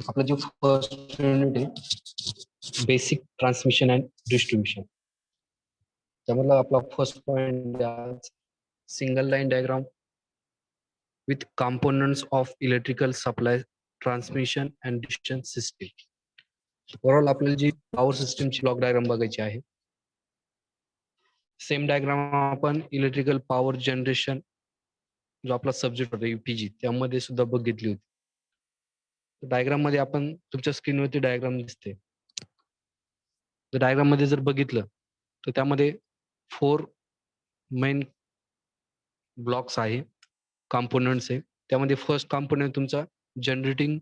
आपलं जे first unit आहे बेसिक ट्रान्समिशन अँड डिस्ट्रीब्युशन. त्यामधला आपला first point single line diagram with components of electrical supply transmission and distribution system. Overall आपल्याला जी power सिस्टीमची block diagram बघायची आहे. सेम डायग्राम आपण इलेक्ट्रिकल पॉवर जनरेशन जो आपला सब्जेक्ट होता युपीजी त्यामध्ये सुद्धा बघितली होती. डायग्राम मध्ये आपण तुमच्या स्क्रीनवरती डायग्राम दिसते. डायग्राम मध्ये जर बघितलं तर त्यामध्ये 4 मेन ब्लॉक्स आहे, कॉम्पोनंट्स आहे. त्यामध्ये फर्स्ट कॉम्पोनंट तुमचा जनरेटिंग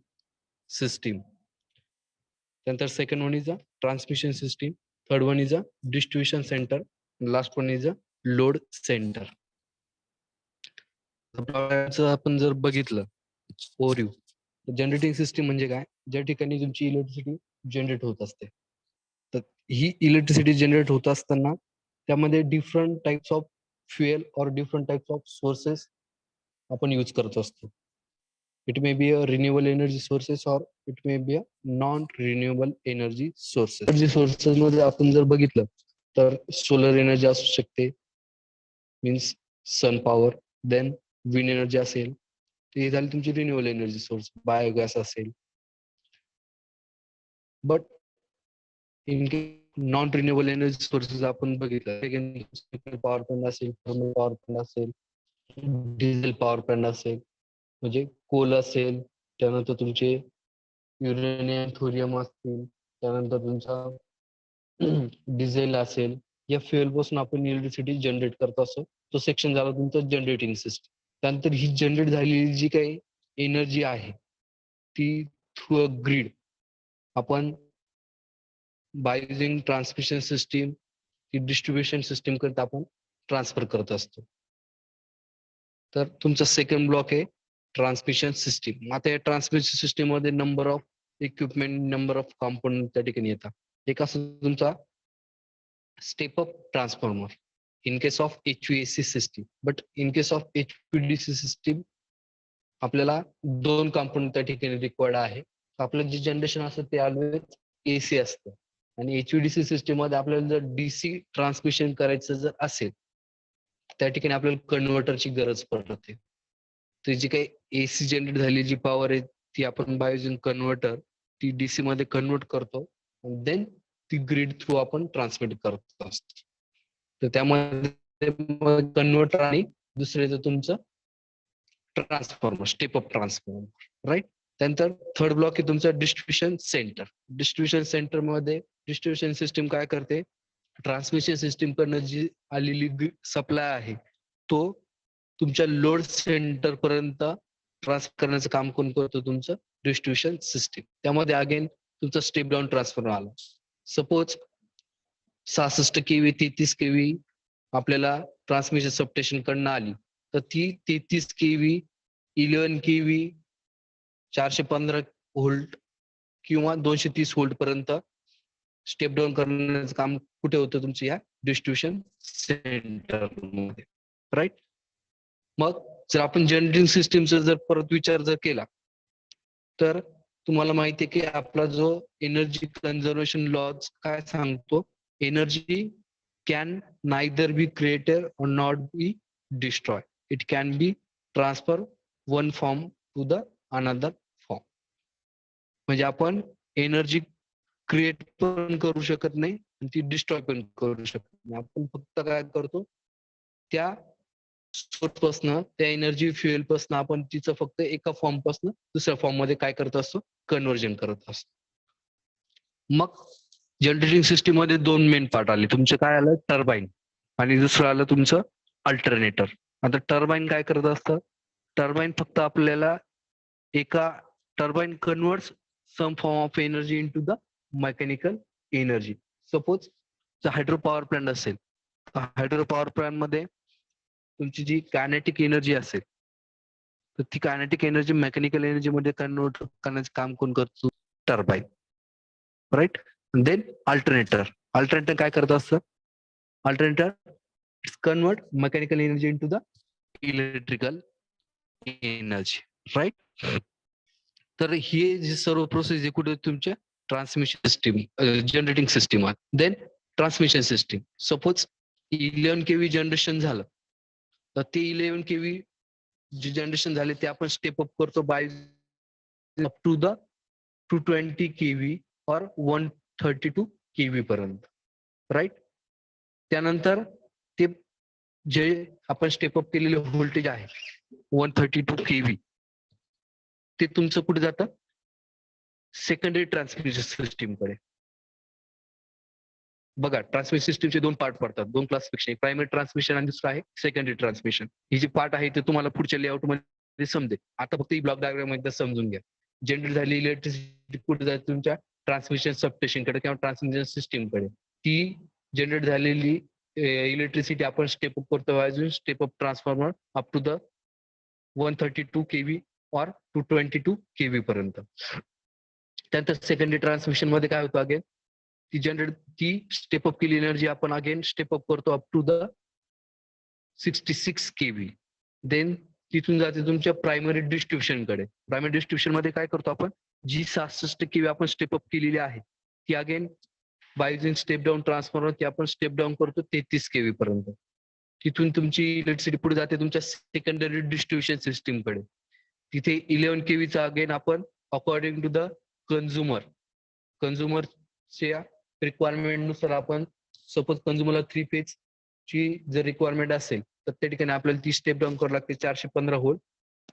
सिस्टीम, त्यानंतर second one is a transmission system, third one is a distribution centre, last one is a load centre. आपण जर बघितलं ओव्हरव्ह्यू, जनरेटिंग सिस्टीम म्हणजे काय, ज्या ठिकाणी तुमची इलेक्ट्रिसिटी जनरेट होत असते. तर ही इलेक्ट्रिसिटी जनरेट होत असताना त्यामध्ये डिफरंट टाइप्स ऑफ फ्युएल और डिफरंट टाइप्स ऑफ सोर्सेस आपण यूज करत असतो. It may be a renewable energy sources और it may be a non renewable energy sources. Energy sources मध्ये आपण जर बघितलं तर सोलर एनर्जी असू शकते, means sun power, then wind energy असेल, ते झाली तुमची रिन्युएबल एनर्जी सोर्स, बायोगॅस असेल. But in non renewable energy sources आपण बघितलं, पॉवर प्लांट असेल, थर्मल पॉवर प्लांट असेल, डिझेल पॉवर प्लांट असेल, म्हणजे कोल असेल, त्यानंतर तुमचे युरेनियम थोरियम असतील, त्यानंतर तुमचा डिझेल असेल, या फ्युएल पासून आपण इलेक्ट्रिसिटी जनरेट करत असतो. तो सेक्शन झाला तुमचा जनरेटिंग सिस्टम. त्यानंतर ही जनरेट झालेली जी काही एनर्जी आहे ती थ्रू अ ग्रीड आपण बाय युझिंग ट्रान्समिशन सिस्टीम की डिस्ट्रीब्युशन सिस्टीम करता आपण ट्रान्सफर करत असतो. तर तुमचा सेकंड ब्लॉक आहे ट्रान्समिशन सिस्टीम. आता या ट्रान्समिशन सिस्टीम मध्ये number of equipment, number of component त्या ठिकाणी येतात. एक असं तुमचा step up transformer in case of HVAC system. But in case of HVDC system आपल्याला 2 कॉम्पोनंट त्या ठिकाणी रिक्वायर्ड आहे. आपलं जे जनरेशन असतं ते ऑलवेज AC असतं आणि HVDC सिस्टीम मध्ये आपल्याला जर DC ट्रान्समिशन करायचं जर असेल त्या ठिकाणी आपल्याला कन्व्हर्टरची गरज पडते. तर जी काही AC जनरेट झालेली जी पॉवर आहे ती आपण बाय युजिंग कन्व्हर्टर ती DC मध्ये कन्व्हर्ट करतो आणि देन ती ग्रीड थ्रू आपण ट्रान्समिट करत असतो. तर त्यामध्ये कन्व्हर्टर आणि दुसरे तुमचं transformer, step up transformer, right. त्यानंतर थर्ड ब्लॉक आहे तुमचा डिस्ट्रीब्युशन सेंटर. डिस्ट्रीब्युशन सेंटर मध्ये डिस्ट्रीब्युशन सिस्टीम काय करते, ट्रान्समिशन सिस्टीम कडनं जी आलेली सप्लाय आहे तो तुमच्या लोड सेंटर पर्यंत ट्रान्सफर करण्याचं काम कोण करतो, तुमचं डिस्ट्रीब्युशन सिस्टीम. त्यामध्ये अगेन तुमचा स्टेप डाऊन ट्रान्सफॉर्मर आला. सपोज 66 केव्ही 33 केव्ही आपल्याला ट्रान्समिशन सबस्टेशन कडनं आली, तर ती 33 केव्ही 11 केव्ही 415 व्होल्ट किंवा 230 व्होल्ट पर्यंत स्टेप डाऊन करण्याचं काम कुठे होतं, तुमच्या या डिस्ट्रीब्युशन सेंटर मध्ये, राईट. मग जर आपण जनरेटिंग सिस्टीमचा जर परत विचार जर केला तर तुम्हाला माहिती आहे की आपला जो एनर्जी कन्झर्वेशन लॉज काय सांगतो, energy can neither be created और not be destroy, it can be transfer one form to the another form. म्हणजे आपण एनर्जी क्रिएट पण करू शकत नाही आणि ती डिस्ट्रॉय पण करू शकत नाही. आपण फक्त काय करतो, त्या सोर्स पासन, त्या एनर्जी फ्युएल पासन आपण तिचं फक्त एका फॉर्म पासन दुसऱ्या फॉर्म मध्ये काय करत असतो, कन्व्हर्जन करत असतो. मग जनरेटिंग सिस्टीम मध्ये 2 मेन पार्ट आले. तुमचं काय आलं, टर्बाईन, आणि दुसरं आलं तुमचं अल्टरनेटर. आता टर्बाईन काय करत असतं, टर्बाईन फक्त आपल्याला एका turbine converts some form of energy into the mechanical energy. Suppose hydro power plant असेल, हायड्रो पॉवर प्लांट मध्ये तुमची जी कायनेटिक एनर्जी असेल तर ती कायनेटिक एनर्जी मेकॅनिकल एनर्जी मध्ये कन्वर्ट करण्याचं काम कोण करतो, turbine, right. Then alternator, alternator काय करत असतं, alternator convert mechanical energy into the electrical energy, right. तर हे जे सर्व प्रोसेस जे कुठे तुमच्या ट्रान्समिशन सिस्टीम जनरेटिंग सिस्टीम आहे. Then transmission system. Suppose 11 kV generation झालं तर ते 11 केव्ही जे जनरेशन झाले ते आपण स्टेप अप करतो by up to the 220 kV और 132 केव्ही पर्यंत, राईट. त्यानंतर ते जे आपण स्टेप अप केलेले व्होल्टेज आहे 132 केव्ही ते तुमचं कुठे जातं सेकंडरी ट्रान्समिशन सिस्टीमकडे. बघा ट्रान्समिशन सिस्टीमचे दोन पार्ट पडतात, दोन क्लासिफिकेशन, एक प्रायमरी ट्रान्समिशन आणि दुसरं आहे सेकंडरी ट्रान्समिशन. ही जी पार्ट आहे ते तुम्हाला पुढच्या लेआउट मध्ये समजेल. आता फक्त ही ब्लॉक डायग्राम एकदा समजून घ्या. जनरेट झालेली इलेक्ट्रिसिटी कुठे जाते तुमच्या ट्रान्समिशन सबस्टेशनकडे किंवा ट्रान्समिशन सिस्टीमकडे. ती जनरेट झालेली इलेक्ट्रिसिटी आपण स्टेप अप करतो अजून step up transformer up to the 132 kV और 222 केव्ही पर्यंत. त्यानंतर सेकंडरी ट्रान्समिशन मध्ये काय होतं अगेन ती स्टेप अप केली एनर्जी आपण अगेन स्टेप अप करतो up to the 66 kV. Then तिथून जाते तुमच्या प्रायमरी डिस्ट्रीब्युशन कडे. प्रायमरी डिस्ट्रीब्युशन मध्ये काय करतो आपण जी 66 केव्ही आपण स्टेप अप केलेली आहे ती again by step down transformer ती आपण स्टेप डाऊन करतो 33 केव्ही पर्यंत. तिथून तुमची इलेक्ट्रिसिटी पुढे जाते तुमच्या सेकंडरी डिस्ट्रीब्युशन सिस्टीम कडे. तिथे 11 केव्हीचा अगेन आपण अकॉर्डिंग टू द कंझ्युमरच्या रिक्वायरमेंट नुसार आपण सपोज कंझ्युमरला 3 फेज ची जर रिक्वायरमेंट असेल तर त्या ठिकाणी आपल्याला ती स्टेप डाऊन करावं लागते 415 व्होल्ट.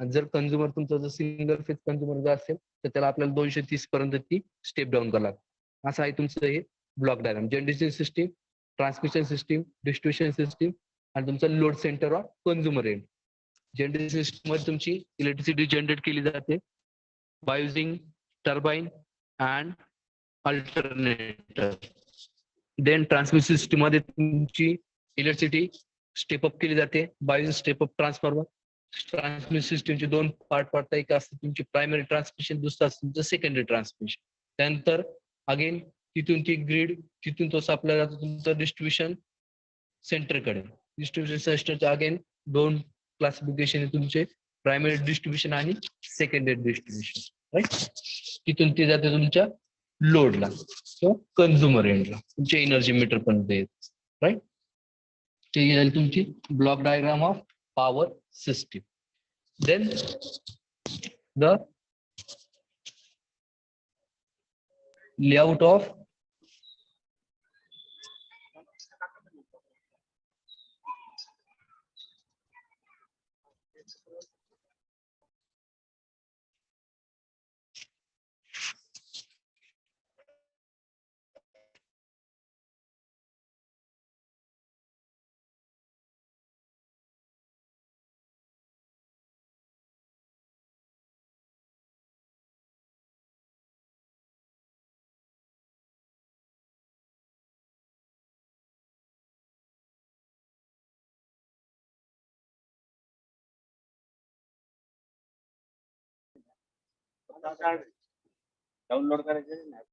आणि जर कंझ्युमर तुमचा जर सिंगल फेज कंझ्युमर जर असेल तर त्याला आपल्याला 230 पर्यंत ती स्टेप डाऊन करावं लागते. असं आहे तुमचं हे block diagram. Generation system, transmission system, distribution system आणि तुमचा load centre or consumer end. Generation system मध्ये तुमची इलेक्ट्रिसिटी जनरेट केली जाते by using turbine and alternator. Then transmission system मध्ये तुमची इलेक्ट्रिसिटी स्टेप अप केली जाते by step up transformer. Transmission सिस्टीमचे दोन पार्ट पडतात, एक असतं तुमची प्रायमरी ट्रान्समिशन, दुसरं असतं तुमचं सेकंडरी ट्रान्समिशन. त्यानंतर अगेन तिथून ती ग्रीड तिथून तो सप्लाय जातो तुमचं डिस्ट्रीब्युशन सेंटरकडे. डिस्ट्रीब्युशन सेंटरचे अगेन दोन क्लासिफिकेशन आहे तुमचे प्रायमरी डिस्ट्रीब्युशन आणि सेकंडरी डिस्ट्रीब्युशन, राईट. तिथून ते जाते तुमच्या लोडला किंवा कंझ्युमर एंडला तुमचे एनर्जी मीटर पण देत, राईट. ते झाली तुमची block diagram of power system. Then the layout of download करायचे नाही.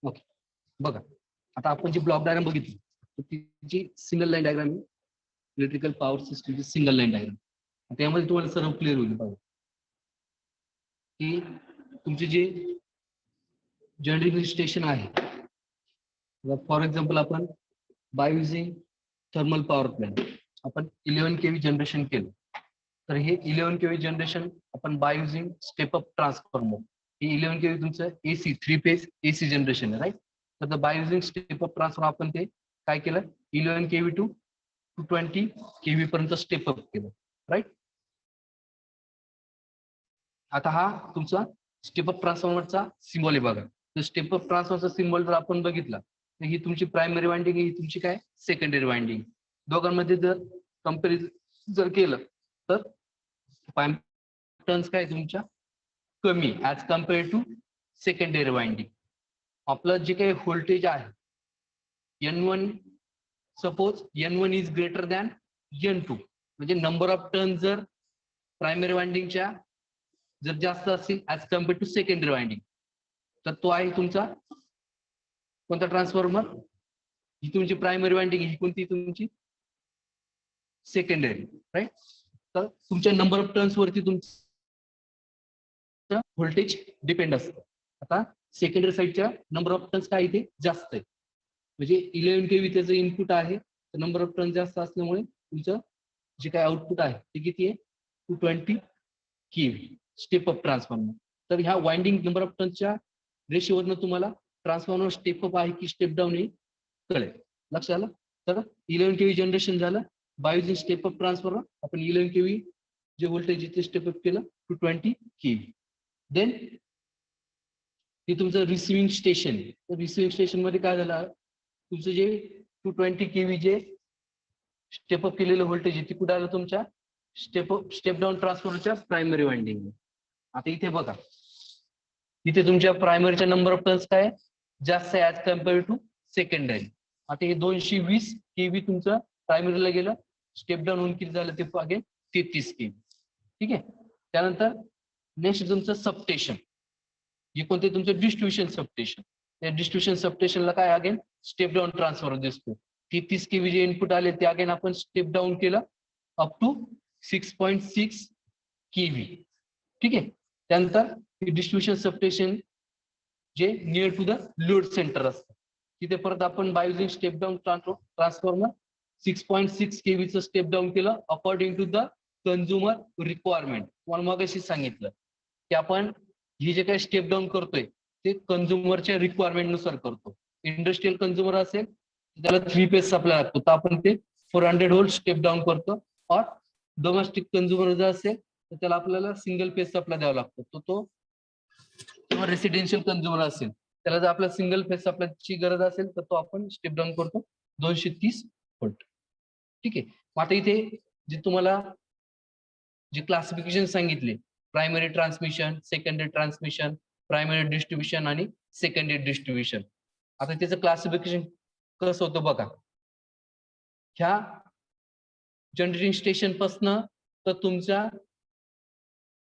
ओके. बघा आता आपण जी ब्लॉक डायग्राम बघितली तिची सिंगल लाईन डायग्राम आहे, इलेक्ट्रिकल पॉवर सिस्टमची सिंगल लाईन डायग्राम. त्यामध्ये तुम्हाला सर्व क्लिअर होईल पाहिजे की तुमचे जे जनरेटिंग स्टेशन आहे, फॉर एक्झाम्पल आपण by using thermal power plant आपण 11 kV जनरेशन केलं, तर हे 11 kV जनरेशन आपण by using step up transformer, हे 11 kV तुमचं AC 3 फेज AC जनरेशन आहे, राईट. तर by using step up transformer आपण ते काय केलं, 11 kV टू 220 kV पर्यंत स्टेप अप केलं, राईट. आता हा तुमचा स्टेप अप ट्रान्सफॉर्मरचा सिम्बॉल आहे बघा. तर स्टेप अप ट्रान्सफॉर्मरचा सिम्बॉल जर आपण बघिटला तर ही तुमची प्रायमरी वाइंडिंग, ही तुमची काय सेकंडरी वाइंडिंग. दोघांमध्ये जर कंपॅरिझन जर केलं तर टर्न्स काय तुमच्या कमी as compared to secondary winding. आपलं जे काही व्होल्टेज आहे N1, suppose N1 is greater than N2, म्हणजे नंबर ऑफ टर्न जर प्रायमरी वाइंडिंगच्या जर जास्त असेल as compared to secondary winding, तर तो आहे तुमचा कोणता ट्रान्सफॉर्मर, ही तुमची प्रायमरी वाइंडिंग, ही कोणती तुमची सेकंडरी, राईट. तर तुमच्या नंबर ऑफ टर्न्स वरती तुमचं व्होल्टेज डिपेंड असतं. आता सेकंडरी साईडच्या नंबर ऑफ टर्न्स काय इथे जास्त आहे, म्हणजे 11 kV त्याचं इनपुट आहे, तर नंबर ऑफ टर्न जास्त असल्यामुळे तुमचं जे काय आउटपुट आहे ते किती आहे 220 kV स्टेप अप ट्रान्सफॉर्मर. तर ह्या वाइंडिंग नंबर ऑफ टर्नच्या रेशिओवरनं तुम्हाला ट्रान्सफॉर्मर स्टेप अप आहे की स्टेप डाऊन आहे कळेल. लक्षात आलं. तर 11 kV जनरेशन झालं bye using step up transformer, आपण 11 kV जे व्होल्टेज इथे स्टेप अप केलं 220 kV. देन हे तुमचं रिसिव्हिंग स्टेशन आहे. तर रिसिव्हिंग स्टेशन मध्ये काय झालं, तुमचं जे 220 kV जे स्टेप अप केलेलं व्होल्टेज आहे ते कुठे आलं तुमच्या स्टेप डाऊन ट्रान्सफॉर्मरच्या प्रायमरी वाइंडिंग. आता इथे बघा, इथे तुमच्या प्रायमरीच्या नंबर ऑफ टर्न्स काय जास्त आहे ऍज कम्पेअर टू सेकंडरी. आता हे 220 kV तुमचं प्रायमरीला गेलं, स्टेप डाऊन होऊन किती झालं ते अगेन 33 kV. ठीक आहे. त्यानंतर नेक्स्ट तुमचं सबस्टेशन, हे कोणते तुमचं डिस्ट्रीब्युशन सबस्टेशन. त्या डिस्ट्रीब्युशन सबस्टेशनला काय अगेन स्टेप डाऊन ट्रान्सफॉर्मर दिसतो. 33 kV जे इनपुट आले ते अगेन आपण स्टेप डाऊन केलं अप टू 6.6 kV. ठीक आहे. त्यानंतर डिस्ट्रीब्युशन सबस्टेशन जे near to the load centre असतं, तिथे परत आपण by using step down transformer 6.6 kV चं स्टेप डाऊन केलं according to the consumer requirement. तुम्हाला मगाशी सांगितलं की आपण ही जे काही स्टेप डाऊन करतोय ते कंझ्युमरच्या रिक्वायरमेंट नुसार करतो. इंडस्ट्रियल कंझ्युमर असेल त्याला 3 फेज सप्लाय लागतो, तर आपण ते 400 व्होल्ट स्टेप डाऊन करतो. और डोमेस्टिक कंझ्युमर जर असेल तर त्याला आपल्याला सिंगल फेज सप्लाय द्यावा लागतो. तो किंवा रेसिडेन्शियल कंझ्युमर असेल त्याला जर आपल्याला सिंगल फेज सप्लायची गरज असेल तर तो आपण स्टेप डाऊन करतो 230 व्होल्ट. ठीक आहे. मग आता इथे जे तुम्हाला जे क्लासिफिकेशन सांगितले, primary transmission, secondary transmission, primary distribution आणि सेकंडरी डिस्ट्रीब्युशन. आता त्याचं क्लासिफिकेशन कसं होतं बघा. ह्या जनरेटिंग स्टेशन पासून तर तुमच्या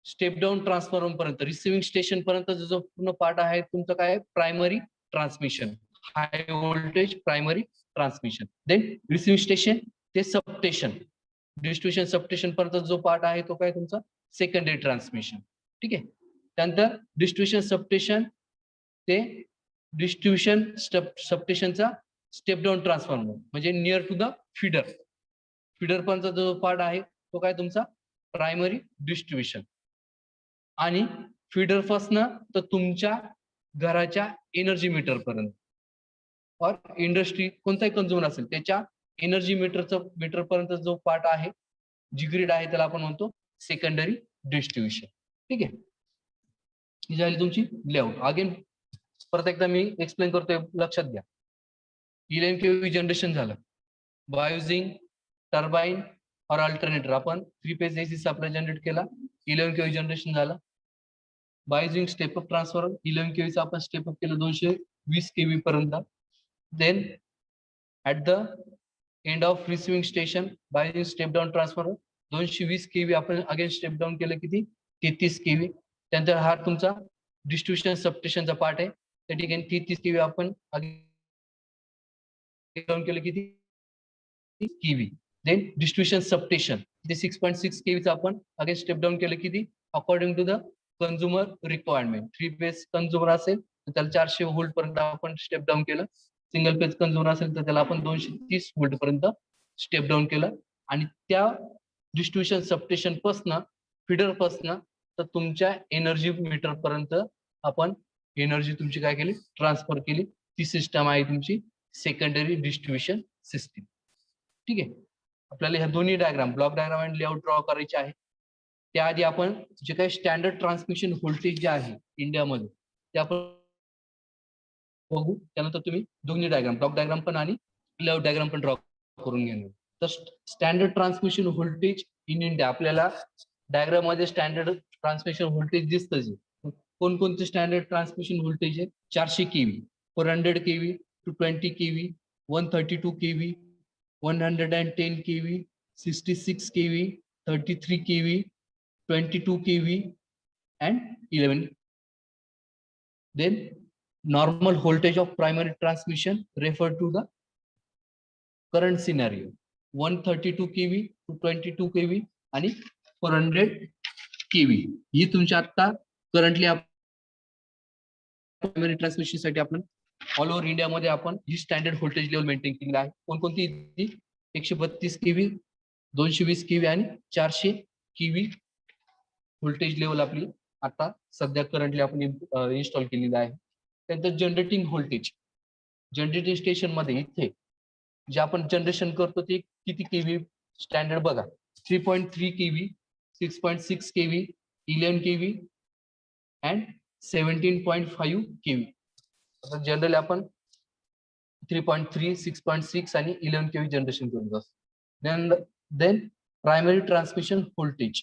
स्टेप डाऊन ट्रान्सफॉर्मर पर्यंत रिसिव्हिंग स्टेशन पर्यंत जो पूर्ण पार्ट आहे तुमचं काय primary transmission, high voltage primary transmission. Then receiving station ते सबस्टेशन, डिस्ट्रीब्युशन सबस्टेशन पर्यंत जो पार्ट आहे तो काय तुमचा सेकंडरी ट्रान्समिशन. ठीक आहे. त्यानंतर डिस्ट्रीब्युशन सबस्टेशन ते डिस्ट्रीब्युशन सबस्टेशनचा स्टेप डाऊन ट्रान्सफॉर्मर म्हणजे near to the feeder, feeder पर्यंत जो पार्ट आहे तो काय तुमचा प्रायमरी डिस्ट्रीब्युशन. आणि फीडर पासून तर तुमच्या घराच्या एनर्जी मीटर पर्यंत और इंडस्ट्री कोणताही कंझ्युमर असेल त्याच्या एनर्जी मीटर पर्यंत जो पार्ट आहे जी ग्रीड आहे त्याला आपण म्हणतो सेकंडरी डिस्ट्रीब्युशन. ठीक आहे. ही झाली तुमची लेआउट. अगेन परत एकदा मी एक्सप्लेन करतोय, लक्षात घ्या. 11 kV जनरेशन झालं बाय युजिंग टर्बाईन और अल्टरनेटर, आपण 3 फेज AC सप्लाय जनरेट केला, 11 kV जनरेशन झालं. Bye using step up transformer 11 kV चा आपण स्टेप अप केलं 220 kV पर्यंत. Then at the end of receiving station by using step down transformer 220 kV आपण again step down केलं किती 33 kV. त्यानंतर हा तुमचा डिस्ट्रीब्युशन सबस्टेशनचा पार्ट आहे, त्या ठिकाणी 33 kV आपण डाऊन केलं किती केव्ही. देन डिस्ट्रीब्युशन सबस्टेशन ते 6.6 केव्हीचं आपण अगेन स्टेप डाऊन केलं किती according to the consumer requirement. 3 phase consumer असेल तर त्याला 400 व्होल्ट पर्यंत आपण स्टेप डाऊन केलं. सिंगल फेज कंझ्युमर असेल तर त्याला आपण 230 व्होल्ट पर्यंत स्टेप डाऊन केलं. आणि त्या डिस्ट्रीब्युशन सबस्टेशन पासन फीडर पासन तर तुमच्या एनर्जी मीटर पर्यंत आपण एनर्जी तुमची काय केली ट्रान्सफर केली. ती सिस्टम आहे तुमची सेकंडरी डिस्ट्रीब्युशन सिस्टीम. ठीक आहे. आपल्याला ह्या दोन्ही डायग्राम ब्लॉक डायग्राम आणि लेआउट ड्रॉ करायचे आहे. त्याआधी आपण जे काही स्टँडर्ड ट्रान्समिशन व्होल्टेज जे आहे इंडियामध्ये ते आपण बघू. त्यानंतर तुम्ही दोन्ही डायग्राम ब्लॉक डायग्राम पण आणि लेआउट डायग्राम पण ड्रॉ करून घेणार. तर standard transmission voltage in India आपल्याला डायग्राम मध्ये स्टँडर्ड ट्रान्समिशन व्होल्टेज दिसतं. जे कोणकोणते स्टँडर्ड ट्रान्समिशन व्होल्टेज आहे 400 kV, 400 kV, 220 kV, 132 kV, 110 kV, 66 kV, 33 kV, 22 kV and 11. Then normal voltage of primary transmission refer to the current scenario 132 kV to 22 kV आणि 400 kV. ही तुमच्या आता currently primary transmission साठी आपण all over India मध्ये आपण ही standard voltage level maintain केलेली आहे. कोणकोणती 132 केव्ही, 220 केव्ही आणि 400 केव्ही व्होल्टेज लेवल आपली आता सध्या करंटली आपण इन्स्टॉल केलेली आहे. त्यानंतर जनरेटिंग व्होल्टेज जनरेटिंग स्टेशन मध्ये इथे जे आपण जनरेशन करतो ते किती केव्ही स्टँडर्ड बघा 3.3 kV, 6.6 kV, 11 kV and 17.5 kV. आता जनरली आपण 3.3, 6.6 आणि 11 केव्ही जनरेशन करत असतो. देन प्रायमरी ट्रान्समिशन व्होल्टेज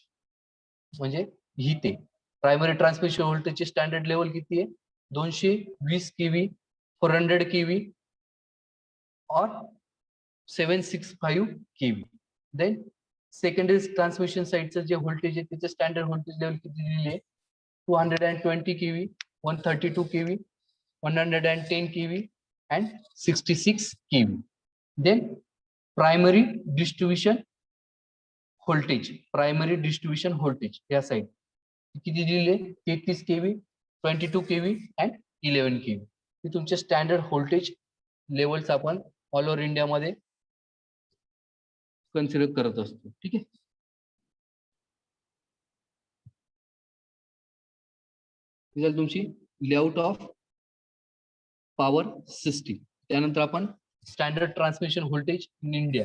म्हणजे ही ते प्रायमरी ट्रान्समिशन व्होल्टेजची स्टँडर्ड लेवल किती आहे 220 केव्ही, 400 केव्ही और 765 केव्ही. देन सेकंडरी ट्रान्समिशन साइडचं जे व्होल्टेज आहे त्याचे स्टँडर्ड व्होल्टेज लेवल किती दिलेली आहे 220 kV, 132 kV, 110 kV and 66 kV. Then primary distribution voltage या साइड किती दिलेले 33 केव्ही, 22 केव्ही and 11 केव्ही. हे तुमचे स्टँडर्ड व्होल्टेज लेवल्स आपण ऑल ओव्हर इंडिया मध्ये कन्सिडर करत असतो. ठीक आहे. ही झाली तुमची लेआउट ऑफ पॉवर सिस्टीम. त्यानंतर आपण standard transmission voltage in India